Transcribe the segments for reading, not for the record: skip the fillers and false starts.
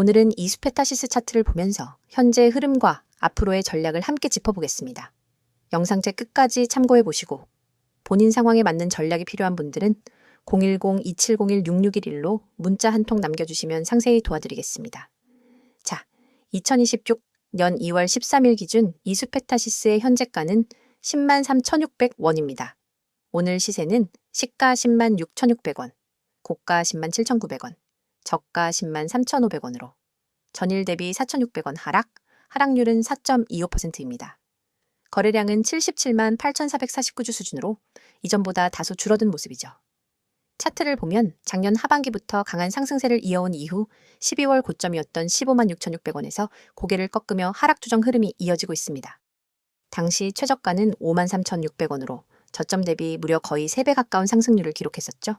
오늘은 이수페타시스 차트를 보면서 현재 흐름과 앞으로의 전략을 함께 짚어보겠습니다. 영상제 끝까지 참고해 보시고 본인 상황에 맞는 전략이 필요한 분들은 010-2701-6611로 문자 한 통 남겨주시면 상세히 도와드리겠습니다. 자, 2026년 2월 13일 기준 이수페타시스의 현재가는 103,600원입니다. 오늘 시세는 시가 106,600원, 고가 107,900원, 저가 103,500원으로 전일 대비 4,600원 하락률은 4.25%입니다. 거래량은 778,449주 수준으로 이전보다 다소 줄어든 모습이죠. 차트를 보면 작년 하반기부터 강한 상승세를 이어온 이후 12월 고점이었던 156,600원에서 고개를 꺾으며 하락 조정 흐름이 이어지고 있습니다. 당시 최저가는 53,600원으로 저점 대비 무려 거의 3배 가까운 상승률을 기록했었죠.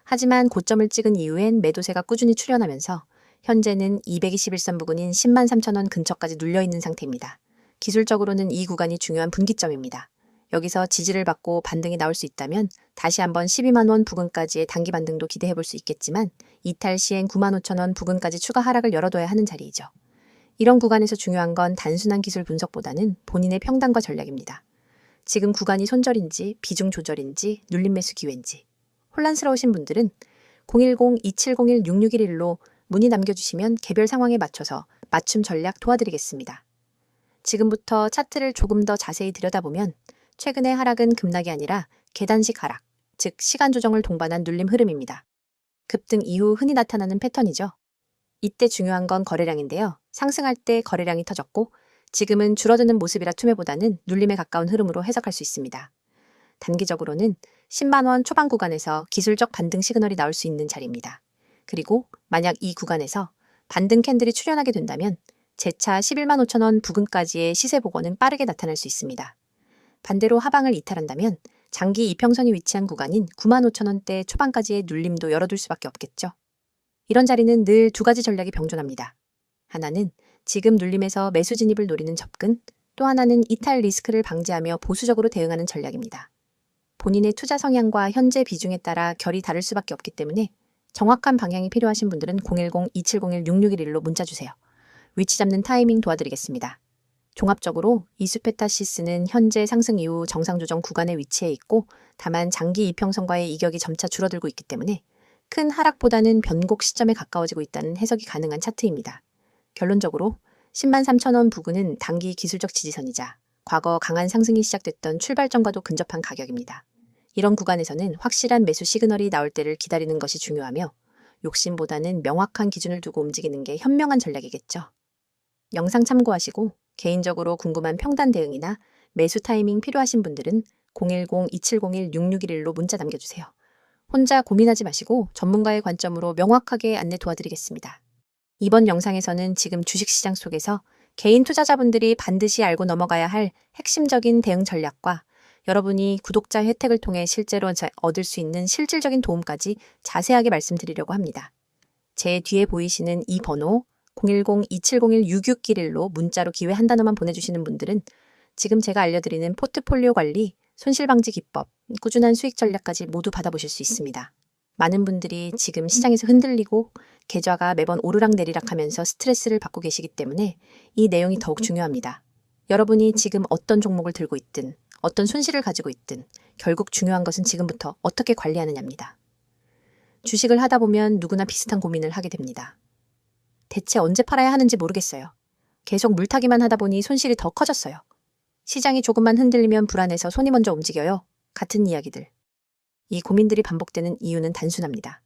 하지만 고점을 찍은 이후엔 매도세가 꾸준히 출현하면서 현재는 221선 부근인 103,000원 근처까지 눌려있는 상태입니다. 기술적으로는 이 구간이 중요한 분기점입니다. 여기서 지지를 받고 반등이 나올 수 있다면 다시 한번 120만원 부근까지의 단기 반등도 기대해볼 수 있겠지만 이탈 시엔 95,000원 부근까지 추가 하락을 열어둬야 하는 자리이죠. 이런 구간에서 중요한 건 단순한 기술 분석보다는 본인의 평단과 전략입니다. 지금 구간이 손절인지 비중 조절인지 눌림 매수 기회인지 혼란스러우신 분들은 010-2701-6611로 문의 남겨주시면 개별 상황에 맞춰서 맞춤 전략 도와드리겠습니다. 지금부터 차트를 조금 더 자세히 들여다보면 최근의 하락은 급락이 아니라 계단식 하락, 즉 시간 조정을 동반한 눌림 흐름입니다. 급등 이후 흔히 나타나는 패턴이죠. 이때 중요한 건 거래량인데요. 상승할 때 거래량이 터졌고 지금은 줄어드는 모습이라 투매보다는 눌림에 가까운 흐름으로 해석할 수 있습니다. 단기적으로는 10만원 초반 구간에서 기술적 반등 시그널이 나올 수 있는 자리입니다. 그리고 만약 이 구간에서 반등 캔들이 출현하게 된다면 재차 11만 5천원 부근까지의 시세 복원은 빠르게 나타날 수 있습니다. 반대로 하방을 이탈한다면 장기 이평선이 위치한 구간인 9만 5천원대 초반까지의 눌림도 열어둘 수밖에 없겠죠. 이런 자리는 늘 두 가지 전략이 병존합니다. 하나는 지금 눌림에서 매수 진입을 노리는 접근, 또 하나는 이탈 리스크를 방지하며 보수적으로 대응하는 전략입니다. 본인의 투자 성향과 현재 비중에 따라 결이 다를 수밖에 없기 때문에 정확한 방향이 필요하신 분들은 010-2701-6611로 문자 주세요. 위치 잡는 타이밍 도와드리겠습니다. 종합적으로 이수페타시스는 현재 상승 이후 정상 조정 구간에 위치해 있고 다만 장기 이평선과의 이격이 점차 줄어들고 있기 때문에 큰 하락보다는 변곡 시점에 가까워지고 있다는 해석이 가능한 차트입니다. 결론적으로 103,000원 부근은 단기 기술적 지지선이자 과거 강한 상승이 시작됐던 출발점과도 근접한 가격입니다. 이런 구간에서는 확실한 매수 시그널이 나올 때를 기다리는 것이 중요하며 욕심보다는 명확한 기준을 두고 움직이는 게 현명한 전략이겠죠. 영상 참고하시고 개인적으로 궁금한 평단 대응이나 매수 타이밍 필요하신 분들은 010-2701-6611로 문자 남겨주세요. 혼자 고민하지 마시고 전문가의 관점으로 명확하게 안내 도와드리겠습니다. 이번 영상에서는 지금 주식시장 속에서 개인 투자자분들이 반드시 알고 넘어가야 할 핵심적인 대응 전략과 여러분이 구독자 혜택을 통해 실제로 얻을 수 있는 실질적인 도움까지 자세하게 말씀드리려고 합니다. 제 뒤에 보이시는 이 번호 010-2701-6611로 문자로 기회 한 단어만 보내주시는 분들은 지금 제가 알려드리는 포트폴리오 관리, 손실방지 기법, 꾸준한 수익 전략까지 모두 받아보실 수 있습니다. 많은 분들이 지금 시장에서 흔들리고 계좌가 매번 오르락내리락 하면서 스트레스를 받고 계시기 때문에 이 내용이 더욱 중요합니다. 여러분이 지금 어떤 종목을 들고 있든 어떤 손실을 가지고 있든 결국 중요한 것은 지금부터 어떻게 관리하느냐입니다. 주식을 하다 보면 누구나 비슷한 고민을 하게 됩니다. 대체 언제 팔아야 하는지 모르겠어요. 계속 물타기만 하다 보니 손실이 더 커졌어요. 시장이 조금만 흔들리면 불안해서 손이 먼저 움직여요. 같은 이야기들. 이 고민들이 반복되는 이유는 단순합니다.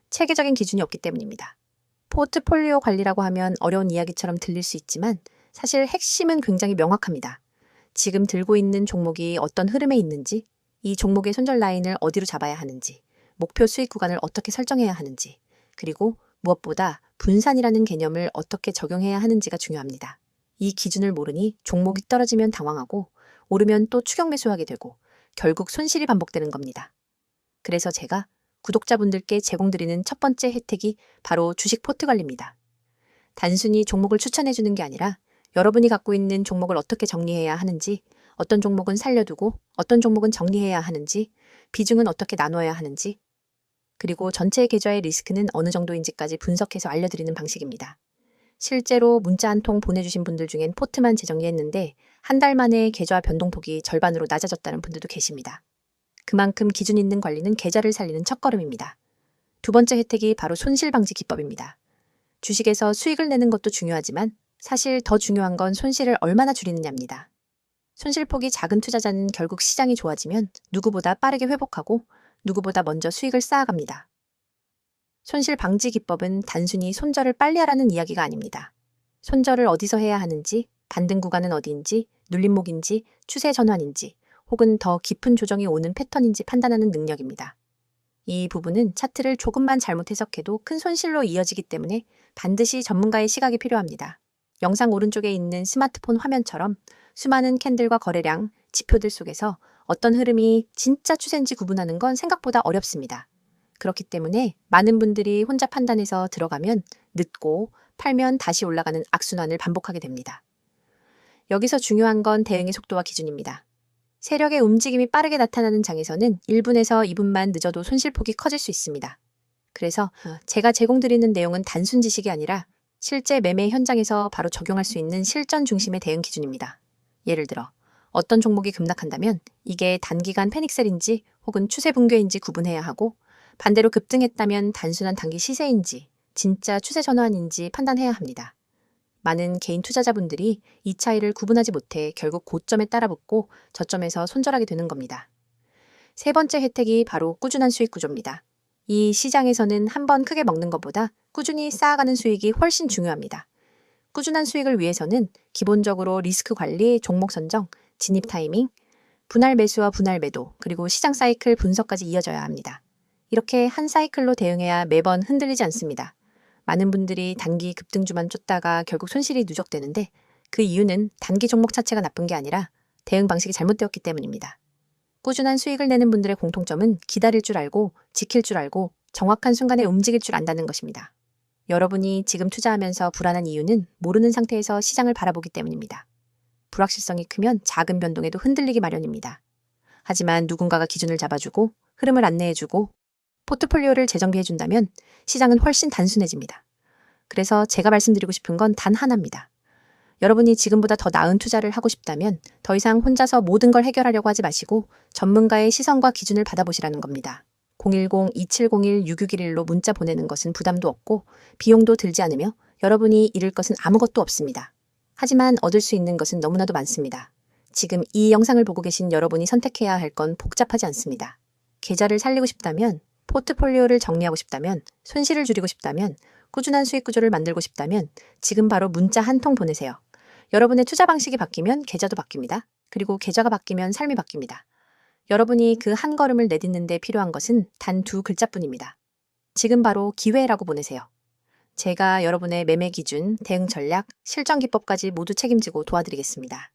체계적인 기준이 없기 때문입니다. 포트폴리오 관리라고 하면 어려운 이야기처럼 들릴 수 있지만 사실 핵심은 굉장히 명확합니다. 지금 들고 있는 종목이 어떤 흐름에 있는지, 이 종목의 손절 라인을 어디로 잡아야 하는지, 목표 수익 구간을 어떻게 설정해야 하는지, 그리고 무엇보다 분산이라는 개념을 어떻게 적용해야 하는지가 중요합니다. 이 기준을 모르니 종목이 떨어지면 당황하고 오르면 또 추격 매수하게 되고 결국 손실이 반복되는 겁니다. 그래서 제가 구독자분들께 제공드리는 첫 번째 혜택이 바로 주식 포트 관리입니다. 단순히 종목을 추천해주는 게 아니라 여러분이 갖고 있는 종목을 어떻게 정리해야 하는지, 어떤 종목은 살려두고 어떤 종목은 정리해야 하는지, 비중은 어떻게 나눠야 하는지, 그리고 전체 계좌의 리스크는 어느 정도인지까지 분석해서 알려드리는 방식입니다. 실제로 문자 한 통 보내주신 분들 중엔 포트만 재정리했는데 한 달 만에 계좌 변동폭이 절반으로 낮아졌다는 분들도 계십니다. 그만큼 기준 있는 관리는 계좌를 살리는 첫걸음입니다. 두 번째 혜택이 바로 손실 방지 기법입니다. 주식에서 수익을 내는 것도 중요하지만 사실 더 중요한 건 손실을 얼마나 줄이느냐입니다. 손실폭이 작은 투자자는 결국 시장이 좋아지면 누구보다 빠르게 회복하고 누구보다 먼저 수익을 쌓아갑니다. 손실 방지 기법은 단순히 손절을 빨리 하라는 이야기가 아닙니다. 손절을 어디서 해야 하는지, 반등 구간은 어디인지, 눌림목인지, 추세 전환인지, 혹은 더 깊은 조정이 오는 패턴인지 판단하는 능력입니다. 이 부분은 차트를 조금만 잘못 해석해도 큰 손실로 이어지기 때문에 반드시 전문가의 시각이 필요합니다. 영상 오른쪽에 있는 스마트폰 화면처럼 수많은 캔들과 거래량, 지표들 속에서 어떤 흐름이 진짜 추세인지 구분하는 건 생각보다 어렵습니다. 그렇기 때문에 많은 분들이 혼자 판단해서 들어가면 늦고 팔면 다시 올라가는 악순환을 반복하게 됩니다. 여기서 중요한 건 대응의 속도와 기준입니다. 세력의 움직임이 빠르게 나타나는 장에서는 1분에서 2분만 늦어도 손실폭이 커질 수 있습니다. 그래서 제가 제공드리는 내용은 단순 지식이 아니라 실제 매매 현장에서 바로 적용할 수 있는 실전 중심의 대응 기준입니다. 예를 들어 어떤 종목이 급락한다면 이게 단기간 패닉셀인지 혹은 추세 붕괴인지 구분해야 하고 반대로 급등했다면 단순한 단기 시세인지 진짜 추세 전환인지 판단해야 합니다. 많은 개인 투자자분들이 이 차이를 구분하지 못해 결국 고점에 따라붙고 저점에서 손절하게 되는 겁니다. 세 번째 혜택이 바로 꾸준한 수익 구조입니다. 이 시장에서는 한 번 크게 먹는 것보다 꾸준히 쌓아가는 수익이 훨씬 중요합니다. 꾸준한 수익을 위해서는 기본적으로 리스크 관리, 종목 선정, 진입 타이밍, 분할 매수와 분할 매도, 그리고 시장 사이클 분석까지 이어져야 합니다. 이렇게 한 사이클로 대응해야 매번 흔들리지 않습니다. 많은 분들이 단기 급등주만 쫓다가 결국 손실이 누적되는데 그 이유는 단기 종목 자체가 나쁜 게 아니라 대응 방식이 잘못되었기 때문입니다. 꾸준한 수익을 내는 분들의 공통점은 기다릴 줄 알고 지킬 줄 알고 정확한 순간에 움직일 줄 안다는 것입니다. 여러분이 지금 투자하면서 불안한 이유는 모르는 상태에서 시장을 바라보기 때문입니다. 불확실성이 크면 작은 변동에도 흔들리기 마련입니다. 하지만 누군가가 기준을 잡아주고 흐름을 안내해주고 포트폴리오를 재정비해준다면 시장은 훨씬 단순해집니다. 그래서 제가 말씀드리고 싶은 건 단 하나입니다. 여러분이 지금보다 더 나은 투자를 하고 싶다면 더 이상 혼자서 모든 걸 해결하려고 하지 마시고 전문가의 시선과 기준을 받아보시라는 겁니다. 010-2701-6611로 문자 보내는 것은 부담도 없고 비용도 들지 않으며 여러분이 잃을 것은 아무것도 없습니다. 하지만 얻을 수 있는 것은 너무나도 많습니다. 지금 이 영상을 보고 계신 여러분이 선택해야 할 건 복잡하지 않습니다. 계좌를 살리고 싶다면, 포트폴리오를 정리하고 싶다면, 손실을 줄이고 싶다면, 꾸준한 수익 구조를 만들고 싶다면 지금 바로 문자 한 통 보내세요. 여러분의 투자 방식이 바뀌면 계좌도 바뀝니다. 그리고 계좌가 바뀌면 삶이 바뀝니다. 여러분이 그 한 걸음을 내딛는 데 필요한 것은 단 두 글자뿐입니다. 지금 바로 기회라고 보내세요. 제가 여러분의 매매 기준, 대응 전략, 실전 기법까지 모두 책임지고 도와드리겠습니다.